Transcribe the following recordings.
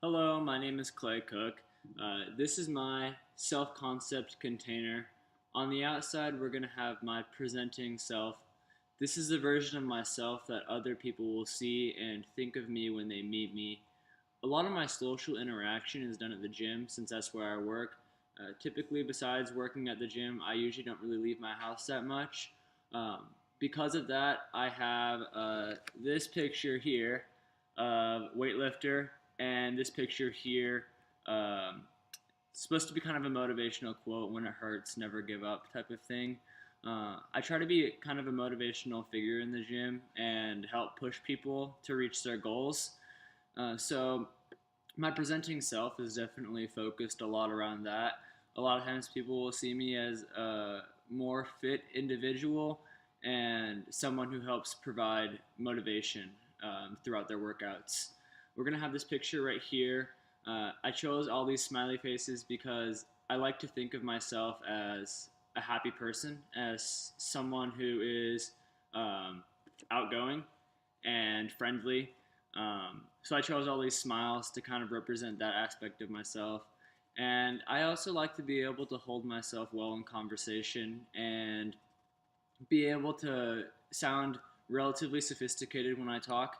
Hello, my name is Clay Cook. This is my self-concept container. On the outside, we're going to have my presenting self. This is the version of myself that other people will see and think of me when they meet me. A lot of my social interaction is done at the gym since that's where I work. Typically, besides working at the gym, I usually don't really leave my house that much. Um, because of that, I have this picture here of weightlifter and this picture here. Um, it's supposed to be kind of a motivational quote: "When it hurts, never give up," type of thing. I try to be kind of a motivational figure in the gym and help push people to reach their goals. So my presenting self is definitely focused a lot around that. A lot of times people will see me as a more fit individual and someone who helps provide motivation throughout their workouts. We're going to have this picture right here. I chose all these smiley faces because I like to think of myself as a happy person, as someone who is um, outgoing and friendly. So I chose all these smiles to kind of represent that aspect of myself. And I also like to be able to hold myself well in conversation and be able to sound relatively sophisticated when I talk.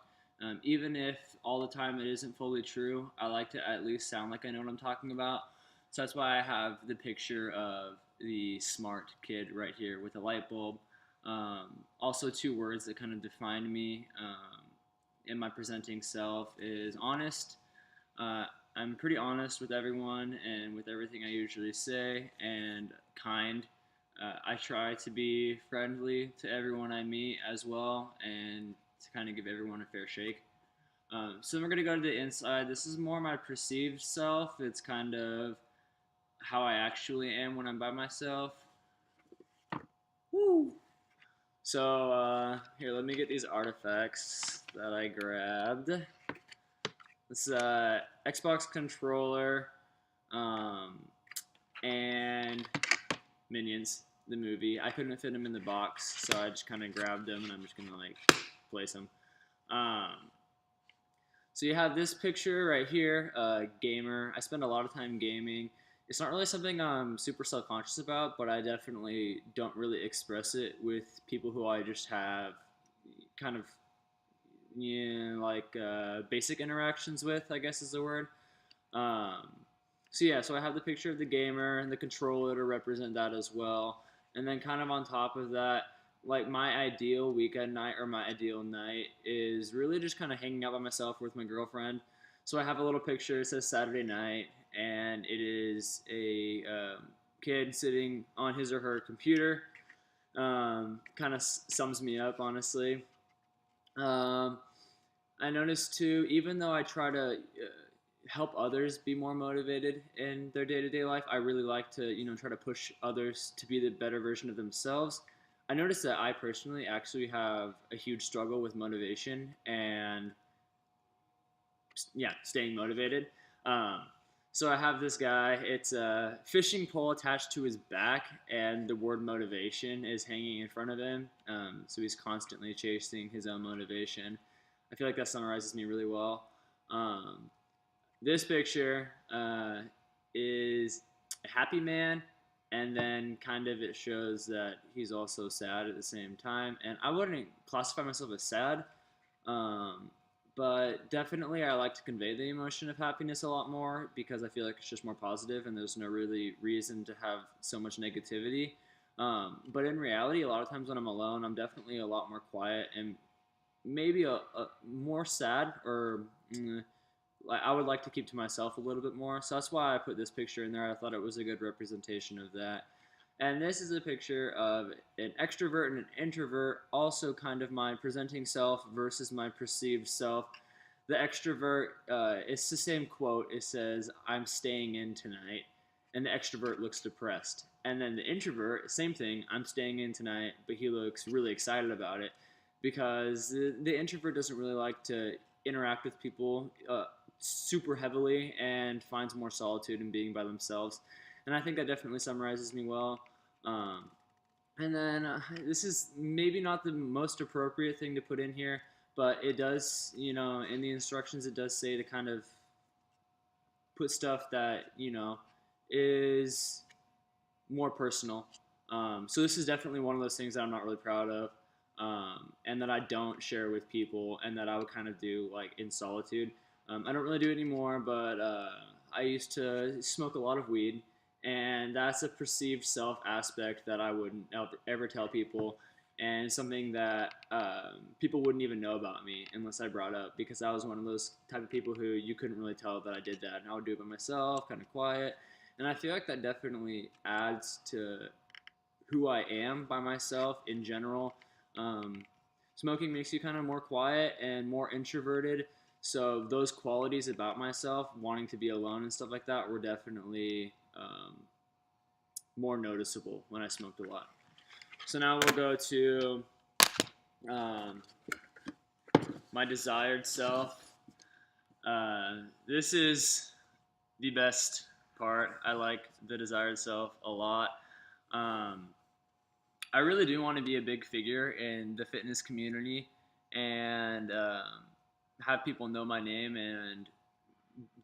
Even if all the time it isn't fully true, I like to at least sound like I know what I'm talking about. So that's why I have the picture of the smart kid right here with a light bulb. Also, two words that kind of define me in my presenting self is honest. Uh, I'm pretty honest with everyone and with everything I usually say, and kind. I try to be friendly to everyone I meet as well, and to kind of give everyone a fair shake. So then we're gonna go to the inside. This is more my perceived self. It's kind of how I actually am when I'm by myself. Woo! So here, let me get these artifacts that I grabbed. This Xbox controller, um, and Minions, the movie. I couldn't fit them in the box, so I just kind of grabbed them, and I'm just gonna like place them. Um, so you have this picture right here, gamer. I spend a lot of time gaming. It's not really something I'm super self-conscious about, but I definitely don't really express it with people who I just have kind of basic interactions with, I guess is the word. Um, so yeah, so I have the picture of the gamer and the controller to represent that as well. And then kind of on top of that, like my ideal weekend night or my ideal night is really just kind of hanging out by myself with my girlfriend. So I have a little picture. It says Saturday night, and it is a kid sitting on his or her computer. Kind of sums me up, honestly. Um, I noticed too, even though I try to help others be more motivated in their day-to-day life, I really like to, try to push others to be the better version of themselves. I noticed that I personally actually have a huge struggle with motivation and yeah, staying motivated. Um, so I have this guy. It's a fishing pole attached to his back, and the word motivation is hanging in front of him. So he's constantly chasing his own motivation. I feel like that summarizes me really well. Um, this picture is a happy man, and then kind of it shows that he's also sad at the same time. And I wouldn't classify myself as sad, um, but definitely I like to convey the emotion of happiness a lot more because I feel like it's just more positive and there's no really reason to have so much negativity. But in reality, a lot of times when I'm alone, I'm definitely a lot more quiet and maybe a more sad or like I would like to keep to myself a little bit more. So that's why I put this picture in there. I thought it was a good representation of that. And this is a picture of an extrovert and an introvert, also kind of my presenting self versus my perceived self. The extrovert, it's the same quote. It says, "I'm staying in tonight." And the extrovert looks depressed. And then the introvert, same thing, "I'm staying in tonight," but he looks really excited about it because the introvert doesn't really like to interact with people super heavily and finds more solitude in being by themselves. And I think that definitely summarizes me well. Um, and then this is maybe not the most appropriate thing to put in here, but it does, in the instructions, it does say to kind of put stuff that is more personal. So this is definitely one of those things that I'm not really proud of, and that I don't share with people, and that I would kind of do like in solitude. I don't really do it anymore, but I used to smoke a lot of weed, and that's a perceived self aspect that I wouldn't ever tell people, and something that people wouldn't even know about me unless I brought up, because I was one of those type of people who you couldn't really tell that I did that, and I would do it by myself, kind of quiet, and I feel like that definitely adds to who I am by myself in general. Um, Smoking makes you kind of more quiet and more introverted. So those qualities about myself, wanting to be alone and stuff like that, were definitely more noticeable when I smoked a lot. So now we'll go to um, my desired self. This is the best part. I like the desired self a lot. Um, I really do want to be a big figure in the fitness community, and have people know my name and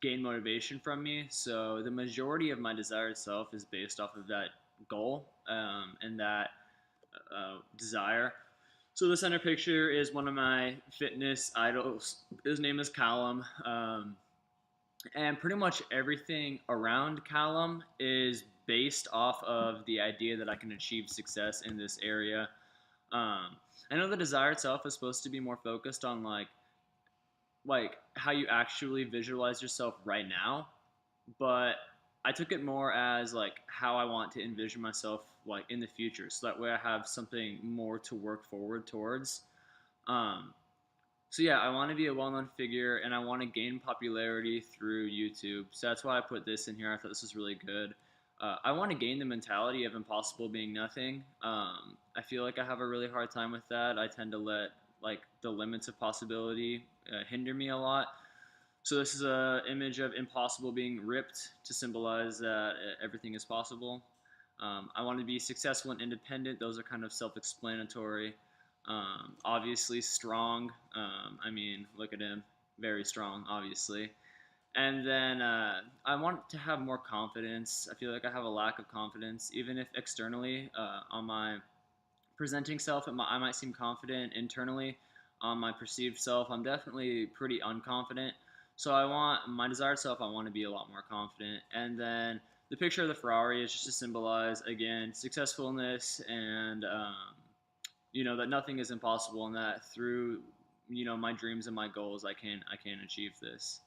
gain motivation from me. So the majority of my desired self is based off of that goal, and that desire. So the center picture is one of my fitness idols. His name is Callum. And pretty much everything around Callum is based off of the idea that I can achieve success in this area. I know the desire itself is supposed to be more focused on like how you actually visualize yourself right now, but I took it more as like how I want to envision myself like in the future, so that way I have something more to work forward towards. Um, so yeah, I want to be a well-known figure, and I want to gain popularity through YouTube. So that's why I put this in here. I thought this was really good. I want to gain the mentality of impossible being nothing. I feel like I have a really hard time with that. I tend to let like the limits of possibility hinder me a lot. So this is a image of impossible being ripped to symbolize that everything is possible. I want to be successful and independent. Those are kind of self-explanatory. Obviously strong. I mean, look at him, very strong, obviously. And then I want to have more confidence. I feel like I have a lack of confidence, even if externally on my presenting self, I might seem confident internally. On my perceived self, I'm definitely pretty unconfident. So I want my desired self. I want to be a lot more confident. And then the picture of the Ferrari is just to symbolize again successfulness, and that nothing is impossible, and that through my dreams and my goals, I can achieve this.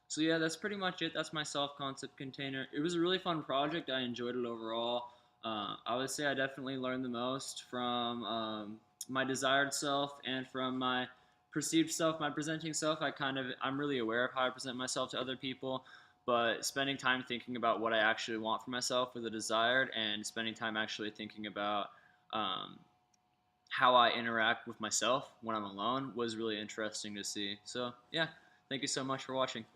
So yeah, that's pretty much it. That's my self concept container. It was a really fun project. I enjoyed it overall. I would say I definitely learned the most from my desired self and from my perceived self, my presenting self. I'm really aware of how I present myself to other people, but spending time thinking about what I actually want for myself for the desired, and spending time actually thinking about um, how I interact with myself when I'm alone was really interesting to see. So yeah, thank you so much for watching.